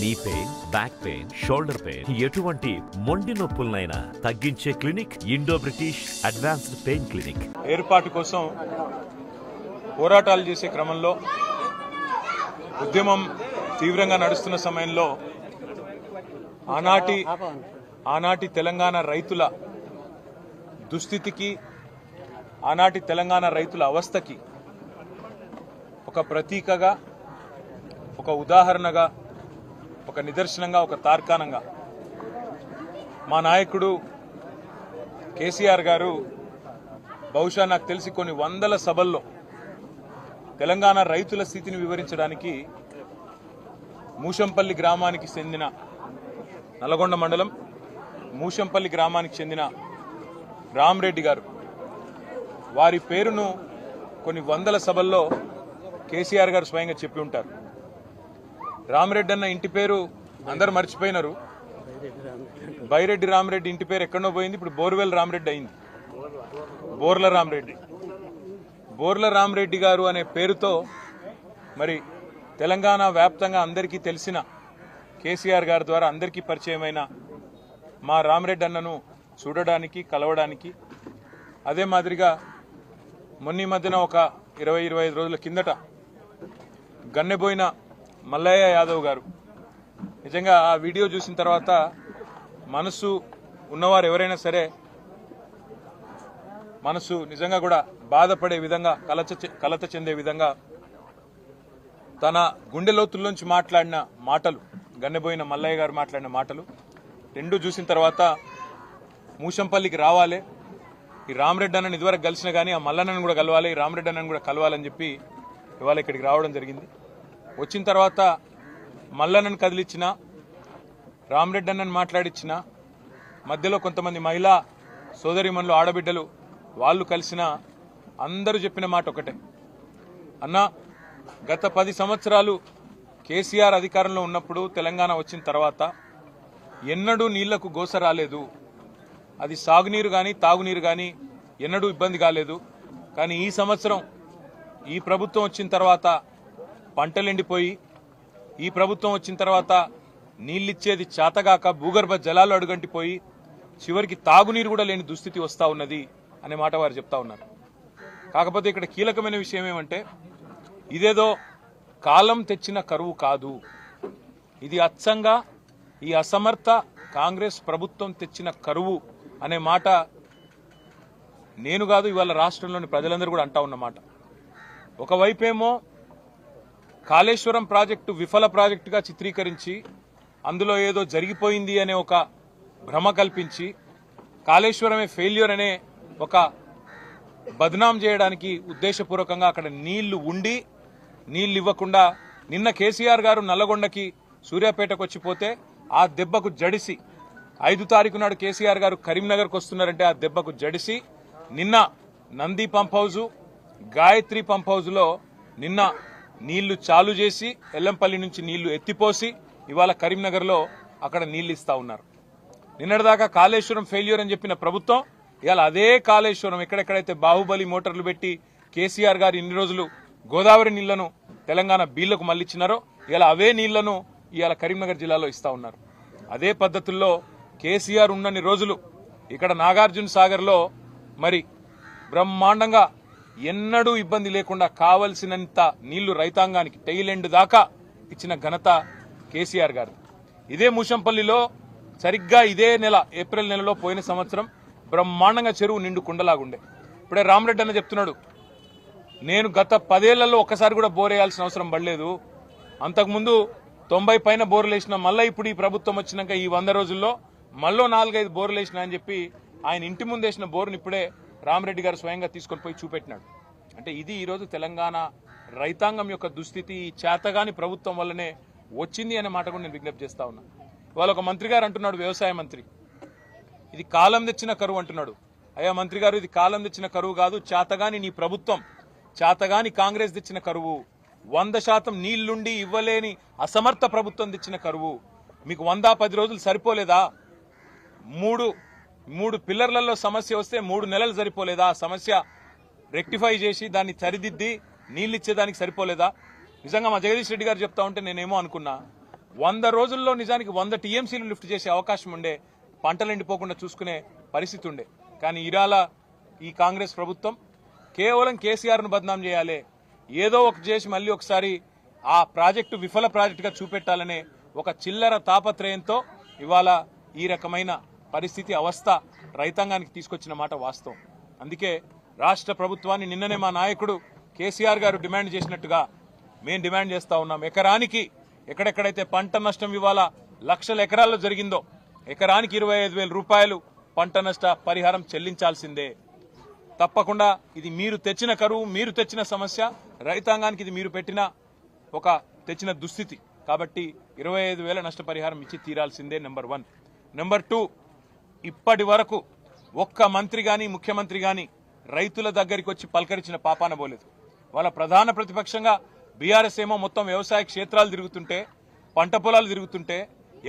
Knee pain, back pain, shoulder pain, ఎటువంటి మొండి నొప్పులనైనా తగ్గించే clinic Indo British advanced pain clinic. ఏర్పాటు కోసం పోరాటాలు చేసే క్రమంలో ఉద్యమం తీవ్రంగా నడుస్తున్న సమయంలో ఆనాటి తెలంగాణ రైతుల దుస్థితికి, ఆనాటి తెలంగాణ రైతుల అవస్థకి ఒక ప్రతీకగా, ఒక ఉదాహరణగా, ఒక నిదర్శనంగా, ఒక తార్కాణంగా మా నాయకుడు కేసీఆర్ గారు బహుశా నాకు తెలిసి కొన్ని వందల సభల్లో తెలంగాణ రైతుల స్థితిని వివరించడానికి మూషంపల్లి గ్రామానికి చెందిన, నల్గొండ మండలం మూషంపల్లి గ్రామానికి చెందిన రామరెడ్డి గారు, వారి పేరును కొన్ని వందల సభల్లో కేసీఆర్ గారు స్వయంగా చెప్పి ఉంటారు. రామరెడ్డి అన్న ఇంటి పేరు అందరు మర్చిపోయినారు. బైరెడ్డి రామరెడ్డి ఇంటి పేరు ఎక్కడో పోయింది, ఇప్పుడు బోర్వెల్ రామరెడ్డి అయింది. బోర్ల రామరెడ్డి గారు అనే పేరుతో మరి తెలంగాణ వ్యాప్తంగా అందరికీ తెలిసిన, కేసీఆర్ గారి ద్వారా అందరికీ పరిచయమైన మా రామరెడ్డి అన్నను చూడడానికి, కలవడానికి, అదే మాదిరిగా మొన్న మధ్యన ఒక 20-25 రోజుల కిందట గన్నెబోయిన మల్లయ్య యాదవ్ గారు, నిజంగా ఆ వీడియో చూసిన తర్వాత మనసు ఉన్నవారు ఎవరైనా సరే మనసు నిజంగా కూడా బాధపడే విధంగా, కలత చెందే విధంగా తన గుండె లోతుల్లోంచి మాట్లాడిన మాటలు, గన్నెబోయిన మల్లయ్య గారు మాట్లాడిన మాటలు రెండు చూసిన తర్వాత మూషంపల్లికి రావాలి, ఈ రామరెడ్డి అన్నని ఇదివరకు కలిసిన కానీ ఆ మల్లన్నను కూడా కలవాలి, ఈ రామరెడ్డి అన్నను కూడా కలవాలని చెప్పి ఇవాళ ఇక్కడికి రావడం జరిగింది. వచ్చిన తర్వాత మల్లన్నను కదిలిచ్చిన, రామరెడ్డి అన్నను మాట్లాడించిన, మధ్యలో కొంతమంది మహిళా సోదరిమణులు, ఆడబిడ్డలు వాళ్ళు కలిసిన అందరూ చెప్పిన మాట ఒకటే, అన్నా గత 10 సంవత్సరాలు కేసీఆర్ అధికారంలో ఉన్నప్పుడు తెలంగాణ వచ్చిన తర్వాత ఎన్నడూ నీళ్లకు గోస రాలేదు, అది సాగునీరు కానీ తాగునీరు కానీ ఎన్నడూ ఇబ్బంది కాలేదు. కానీ ఈ సంవత్సరం ఈ ప్రభుత్వం వచ్చిన తర్వాత పంటలు ఎండిపోయి, ఈ ప్రభుత్వం వచ్చిన తర్వాత నీళ్ళిచ్చేది చేతగాక భూగర్భ జలాలు అడుగంటిపోయి చివరికి తాగునీరు కూడా లేని దుస్థితి వస్తూ ఉన్నది అనే మాట వారు చెప్తా ఉన్నారు. కాకపోతే ఇక్కడ కీలకమైన విషయం ఏమంటే, ఇదేదో కాలం తెచ్చిన కరువు కాదు, ఇది అచ్చంగా ఈ అసమర్థ కాంగ్రెస్ ప్రభుత్వం తెచ్చిన కరువు అనే మాట నేను కాదు, ఇవాళ రాష్ట్రంలోని ప్రజలందరూ కూడా అంటా ఉన్నమాట. ఒకవైపేమో కాళేశ్వరం ప్రాజెక్టు విఫల ప్రాజెక్టుగా చిత్రీకరించి అందులో ఏదో జరిగిపోయింది అనే ఒక భ్రమ కల్పించి కాళేశ్వరమే ఫెయిల్యూర్ అనే ఒక బద్నాం చేయడానికి ఉద్దేశపూర్వకంగా అక్కడ నీళ్లు ఉండి నీళ్లు ఇవ్వకుండా, నిన్న కేసీఆర్ గారు నల్లగొండకి సూర్యాపేటకు వచ్చిపోతే ఆ దెబ్బకు జడిసి 5 తారీఖు నాడు కేసీఆర్ గారు కరీంనగర్కు వస్తున్నారంటే ఆ దెబ్బకు జడిసి నిన్న Nandi pump house, Gayatri pump హౌజ్లో నిన్న నీళ్లు చాలు చేసి ఎల్లంపల్లి నుంచి నీళ్లు ఎత్తిపోసి ఇవాళ కరీంనగర్లో అక్కడ నీళ్లు ఇస్తా ఉన్నారు. నిన్నటిదాకా కాళేశ్వరం ఫెయిల్యూర్ అని చెప్పిన ప్రభుత్వం ఇవాళ అదే కాళేశ్వరం ఎక్కడెక్కడైతే బాహుబలి మోటార్లు పెట్టి కేసీఆర్ గారు ఇన్ని రోజులు గోదావరి నీళ్లను తెలంగాణ బీళ్లకు మళ్లిచ్చినారో ఇవాళ అవే నీళ్లను ఇవాళ కరీంనగర్ జిల్లాలో ఇస్తా ఉన్నారు. అదే పద్ధతుల్లో కేసీఆర్ ఉన్నన్ని రోజులు ఇక్కడ నాగార్జున సాగర్లో మరి బ్రహ్మాండంగా ఎన్నడూ ఇబ్బంది లేకుండా కావలసినంత నీళ్లు రైతాంగానికి టైల్ ఎండ్ దాకా ఇచ్చిన ఘనత కేసీఆర్ గారు. ఇదే మూషంపల్లిలో సరిగ్గా ఇదే నెల ఏప్రిల్ నెలలో పోయిన సంవత్సరం బ్రహ్మాండంగా చెరువు నిండు కుండలాగుండే. ఇప్పుడే రామరెడ్డి అన్న చెప్తున్నాడు, నేను గత 10 ఏళ్లలో ఒక్కసారి కూడా బోర్ వేయాల్సిన అవసరం పడలేదు, అంతకుముందు 90 పైన బోర్లు వేసినా, మళ్ళీ ఇప్పుడు ఈ ప్రభుత్వం వచ్చినాక ఈ 100 రోజుల్లో మళ్ళీ 4-5 బోర్లు వేసినా అని చెప్పి ఆయన ఇంటి ముందు వేసిన బోర్ని ఇప్పుడే రామరెడ్డి గారు స్వయంగా తీసుకొని పోయి చూపెట్టినాడు. అంటే ఇది ఈరోజు తెలంగాణ రైతాంగం యొక్క దుస్థితి ఈ చేతగాని ప్రభుత్వం వల్లనే వచ్చింది అనే మాట కూడా నేను విజ్ఞప్తి చేస్తా ఉన్నా. ఇవాళ ఒక మంత్రి గారు అంటున్నాడు, వ్యవసాయ మంత్రి, ఇది కాలం తెచ్చిన కరువు అంటున్నాడు. అయ్యా మంత్రి గారు, ఇది కాలం తెచ్చిన కరువు కాదు, చేతగాని నీ ప్రభుత్వం, చేతగాని కాంగ్రెస్ తెచ్చిన కరువు, 100% నీళ్లుండి ఇవ్వలేని అసమర్థ ప్రభుత్వం తెచ్చిన కరువు. మీకు 110 రోజులు సరిపోలేదా? మూడు పిల్లర్లలో సమస్య వస్తే 3 నెలలు సరిపోలేదా? సమస్య రెక్టిఫై చేసి దాన్ని సరిదిద్ది నీళ్ళు ఇచ్చేదానికి సరిపోలేదా? నిజంగా మా జగదీష్ రెడ్డి గారు చెప్తా ఉంటే నేనేమో అనుకున్నా, 100 రోజుల్లో నిజానికి 100 టీఎంసీలు లిఫ్ట్ చేసే అవకాశం ఉండే, పంటలు ఎండిపోకుండా చూసుకునే పరిస్థితి ఉండే. కానీ ఇరాల ఈ కాంగ్రెస్ ప్రభుత్వం కేవలం కేసీఆర్ను బదనాం చేయాలి, ఏదో ఒక చేసి మళ్ళీ ఒకసారి ఆ ప్రాజెక్టు విఫల ప్రాజెక్టుగా చూపెట్టాలనే ఒక చిల్లర తాపత్రయంతో ఇవాళ ఈ రకమైన పరిస్థితి అవస్థ రైతాంగానికి తీసుకొచ్చిన మాట వాస్తవం. అందుకే రాష్ట్ర ప్రభుత్వాన్ని నిన్ననే మా నాయకుడు కేసీఆర్ గారు డిమాండ్ చేసినట్టుగా మేము డిమాండ్ చేస్తా ఉన్నాం. ఎకరానికి ఎక్కడెక్కడైతే పంట నష్టం ఇవాళ లక్షల ఎకరాల్లో జరిగిందో ఎకరానికి 25,000 రూపాయలు పంట నష్ట పరిహారం చెల్లించాల్సిందే. తప్పకుండా ఇది మీరు తెచ్చిన కరువు, మీరు తెచ్చిన సమస్య, రైతాంగానికి ఇది మీరు పెట్టిన తెచ్చిన దుస్థితి. కాబట్టి 25,000 నష్టపరిహారం ఇచ్చి తీరాల్సిందే. నెంబర్ 1. నెంబర్ 2, ఇప్పటి వరకు ఒక్క మంత్రి గాని ముఖ్యమంత్రి గాని రైతుల దగ్గరికి వచ్చి పలకరించిన పాపాన పోలేదు. వాళ్ళ ప్రధాన ప్రతిపక్షంగా బీఆర్ఎస్ ఏమో మొత్తం వ్యవసాయ క్షేత్రాలు తిరుగుతుంటే, పంట పొలాలు తిరుగుతుంటే,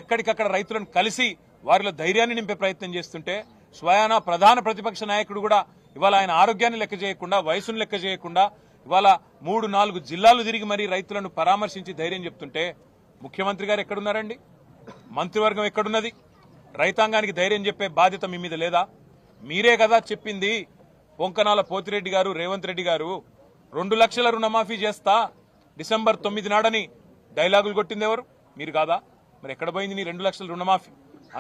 ఎక్కడికక్కడ రైతులను కలిసి వారిలో ధైర్యాన్ని నింపే ప్రయత్నం చేస్తుంటే, స్వయానా ప్రధాన ప్రతిపక్ష నాయకుడు కూడా ఇవాళ ఆయన ఆరోగ్యాన్ని లెక్క చేయకుండా, వయసును లెక్క చేయకుండా ఇవాళ 3-4 జిల్లాలు తిరిగి మరీ రైతులను పరామర్శించి ధైర్యం చెప్తుంటే ముఖ్యమంత్రి గారు ఎక్కడున్నారండి? మంత్రివర్గం ఎక్కడున్నది? రైతాంగానికి ధైర్యం చెప్పే బాధ్యత మీ మీద లేదా? మీరే కదా చెప్పింది. పొంకనాల పోతిరెడ్డి గారు, రేవంత్ రెడ్డి గారు 2 లక్షల రుణమాఫీ చేస్తా డిసెంబర్ 9 నాడని డైలాగులు కొట్టింది ఎవరు? మీరు కాదా? మరి ఎక్కడ పోయింది నీ 2 లక్షల రుణమాఫీ?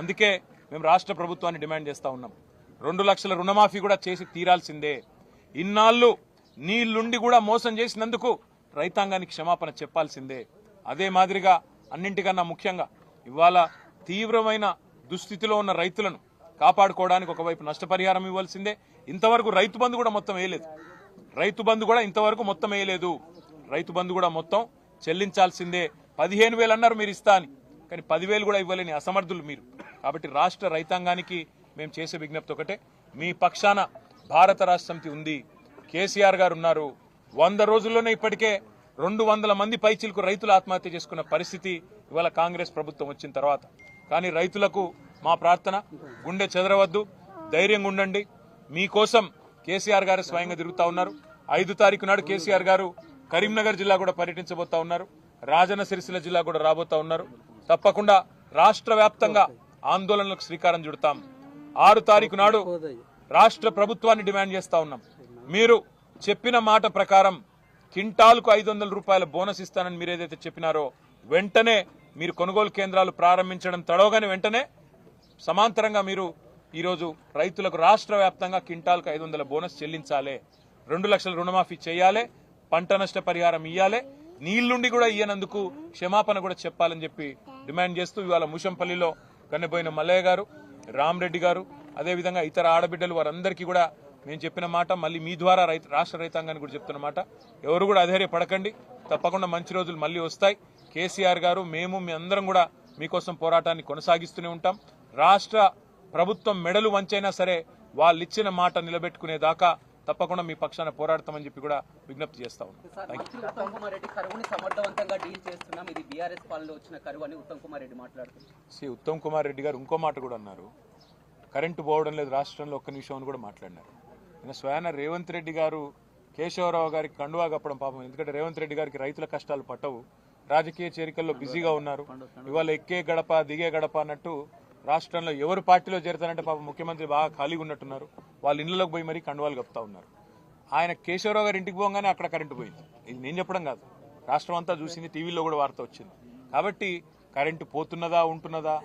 అందుకే మేము రాష్ట్ర ప్రభుత్వాన్ని డిమాండ్ చేస్తా ఉన్నాం, 2 లక్షల రుణమాఫీ కూడా చేసి తీరాల్సిందే. ఇన్నాళ్ళు నీళ్లుండి కూడా మోసం చేసినందుకు రైతాంగానికి క్షమాపణ చెప్పాల్సిందే. అదే మాదిరిగా అన్నింటికన్నా ముఖ్యంగా ఇవాళ తీవ్రమైన దుస్థితిలో ఉన్న రైతులను కాపాడుకోవడానికి ఒకవైపు నష్టపరిహారం ఇవ్వాల్సిందే. ఇంతవరకు రైతు బంధు కూడా మొత్తం వేయలేదు. రైతు బంధు కూడా ఇంతవరకు మొత్తం వేయలేదు. రైతు బంధు కూడా మొత్తం చెల్లించాల్సిందే. 15,000 అన్నారు మీరు ఇస్తా అని, కానీ 10,000 కూడా ఇవ్వలేని అసమర్థులు మీరు. కాబట్టి రాష్ట్ర రైతాంగానికి మేము చేసే విజ్ఞప్తి ఒకటే, మీ పక్షాన భారత రాష్ట్ర సమితి ఉంది, కేసీఆర్ గారు ఉన్నారు. 100 రోజుల్లోనే ఇప్పటికే 200 మంది పైచిలకు రైతులు ఆత్మహత్య చేసుకున్న పరిస్థితి ఇవాళ కాంగ్రెస్ ప్రభుత్వం వచ్చిన తర్వాత. కానీ రైతులకు మా ప్రార్థన, గుండె చెదరవద్దు, ధైర్యంగా ఉండండి. మీకోసం కేసీఆర్ గారు స్వయంగా తిరుగుతా ఉన్నారు. 5 తారీఖు నాడు కేసీఆర్ గారు కరీంనగర్ జిల్లా కూడా పర్యటించబోతా ఉన్నారు, రాజన్న సిరిసిల్ల జిల్లా కూడా రాబోతా ఉన్నారు. తప్పకుండా రాష్ట్ర వ్యాప్తంగా ఆందోళనలకు శ్రీకారం చుడతాం. 6 తారీఖు నాడు రాష్ట్ర ప్రభుత్వాన్ని డిమాండ్ చేస్తా ఉన్నాం, మీరు చెప్పిన మాట ప్రకారం క్వింటాల్కు 500 రూపాయల బోనస్ ఇస్తానని మీరు ఏదైతే చెప్పినారో వెంటనే మీరు కొనుగోలు కేంద్రాలు ప్రారంభించడం తడవగానే వెంటనే సమాంతరంగా మీరు ఈరోజు రైతులకు రాష్ట్ర వ్యాప్తంగా క్వింటాల్కు 500 బోనస్ చెల్లించాలి, 2 లక్షల రుణమాఫీ చేయాలి, పంట నష్ట పరిహారం ఇయ్యాలి, నీళ్లుండి కూడా ఇయ్యనందుకు క్షమాపణ కూడా చెప్పాలని చెప్పి డిమాండ్ చేస్తూ ఇవాళ ముషంపల్లిలో కన్నెపోయిన మల్లయ్య గారు, రామరెడ్డి గారు, అదేవిధంగా ఇతర ఆడబిడ్డలు వారందరికీ కూడా మేము చెప్పిన మాట, మళ్ళీ మీ ద్వారా రాష్ట్ర రైతాంగానికి కూడా చెప్తున్న మాట, ఎవరు కూడా అధైర్యపడకండి. తప్పకుండా మంచి రోజులు మళ్ళీ వస్తాయి. కేసీఆర్ గారు, మేము, మీ అందరం కూడా మీకోసం పోరాటాన్ని కొనసాగిస్తూనే ఉంటాం. రాష్ట్ర ప్రభుత్వం మెడలు వంచైనా సరే వాళ్ళు ఇచ్చిన మాట నిలబెట్టుకునేదాకా తప్పకుండా మీ పక్షాన పోరాడతామని చెప్పి కూడా విజ్ఞప్తి చేస్తా ఉన్నాం. ఉత్తమ్ కుమార్ రెడ్డి కరువుని సమర్థవంతంగా డీల్ చేస్తున్నాం, ఇది బీఆర్ఎస్ పాలనలో వచ్చిన కరువు అని ఉత్తమ్ కుమార్ రెడ్డి మాట్లాడుతున్నారు. ఉత్తమ్ కుమార్ రెడ్డి గారు ఇంకో మాట కూడా అన్నారు, కరెంటు పోవడం లేదు రాష్ట్రంలో ఒక్క నిమిషం అని కూడా మాట్లాడినారు. స్వయాన రేవంత్ రెడ్డి గారు కేశవరావు గారికి కండువా కప్పడం పాపం. ఎందుకంటే రేవంత్ రెడ్డి గారికి రైతుల కష్టాలు పట్టవు, రాజకీయ చేరికల్లో బిజీగా ఉన్నారు. ఇవాళ ఎక్కే గడప దిగే గడప అన్నట్టు రాష్ట్రంలో ఎవరు పార్టీలో చేరుతారంటే పాపం ముఖ్యమంత్రి బాగా ఖాళీగా ఉన్నట్టున్నారు, వాళ్ళ ఇళ్లలోకి పోయి మరీ కండువాలు కప్పుతా ఉన్నారు. ఆయన కేశవరావు గారి ఇంటికి పోగానే అక్కడ కరెంటు పోయింది. ఇది నేను చెప్పడం కాదు, రాష్ట్రం అంతా చూసింది, టీవీలో కూడా వార్త వచ్చింది. కాబట్టి కరెంటు పోతున్నదా ఉంటున్నదా,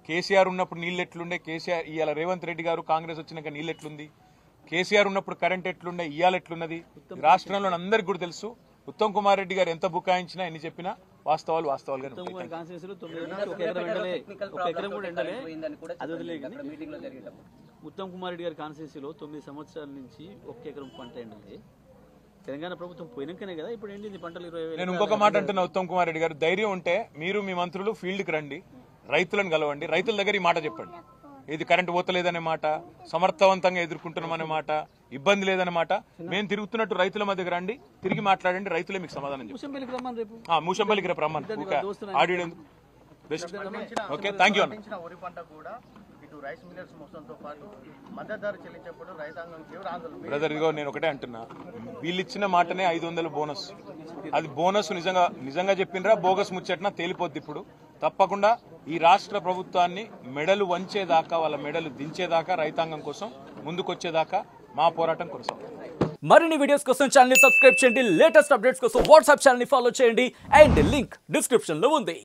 కేసీఆర్ ఉన్నప్పుడు నీళ్ళు ఎట్లుండే, కేసీఆర్ ఇవాళ రేవంత్ రెడ్డి గారు కాంగ్రెస్ వచ్చినాక నీళ్ళు ఎట్లుంది, కేసీఆర్ ఉన్నప్పుడు కరెంట్ ఎట్లుండే, ఇవాళ ఎట్లున్నది రాష్ట్రంలో అందరికీ కూడా తెలుసు. ఉత్తమ్ కుమార్ రెడ్డి గారు ఎంత బుకాయించినా ఎన్ని చెప్పినా వాస్తవాలుగానే ఉత్తమ్ కుమార్ రెడ్డి గారి కాన్స్టిట్యూన్సీలో 9 సంవత్సరాల నుంచి 1 ఎకరం పంట ఎండింది. తెలంగాణ ప్రభుత్వం పోయినాకనే కదా ఇప్పుడు ఎండింది పంటలు 20,000. నేను ఇంకొక మాట అంటున్నా, ఉత్తమ్ కుమార్ రెడ్డి గారు ధైర్యం ఉంటే మీరు మీ మంత్రులు ఫీల్డ్కి రండి, రైతులను కలవండి, రైతుల దగ్గర ఈ మాట చెప్పండి, ఇది కరెంటు పోతలేదనే మాట, సమర్థవంతంగా ఎదుర్కొంటున్నామనే మాట, ఇబ్బంది లేదనే మాట. మేము తిరుగుతున్నట్టు రైతుల మధ్యకి రండి, తిరిగి మాట్లాడండి, రైతులే మీకు సమాధానం చెప్తారు. మూషంపల్లికి రేపు రమ్మని ఆడియో ఎందుకు బెస్ట్. ఓకే, థ్యాంక్ యూ అన్న. బ్రదర్ ఇదిగో నేను ఒకటే అంటున్నా, వీళ్ళు ఇచ్చిన మాటనే 500 బోనస్. అది బోనస్ నిజంగా చెప్పినరా బోగస్ ముచ్చట్నా తేలిపోద్ది. ఇప్పుడు తప్పకుండా ఈ రాష్ట్ర ప్రభుత్వాన్ని మెడలు వంచేదాకా వాళ్ళ మెడలు దించేదాకా రైతాంగం కోసం ముందుకొచ్చేదాకా మా పోరాటం కొనసాగుతుంది. మరిన్ని వీడియోస్ కోసం ఛానల్ ని సబ్స్క్రైబ్ చేయండి, లేటెస్ట్ అప్డేట్స్ కోసం వాట్సాప్ ఛానల్ ని ఫాలో చేయండి అండ్ లింక్ డిస్క్రిప్షన్ లో ఉంది.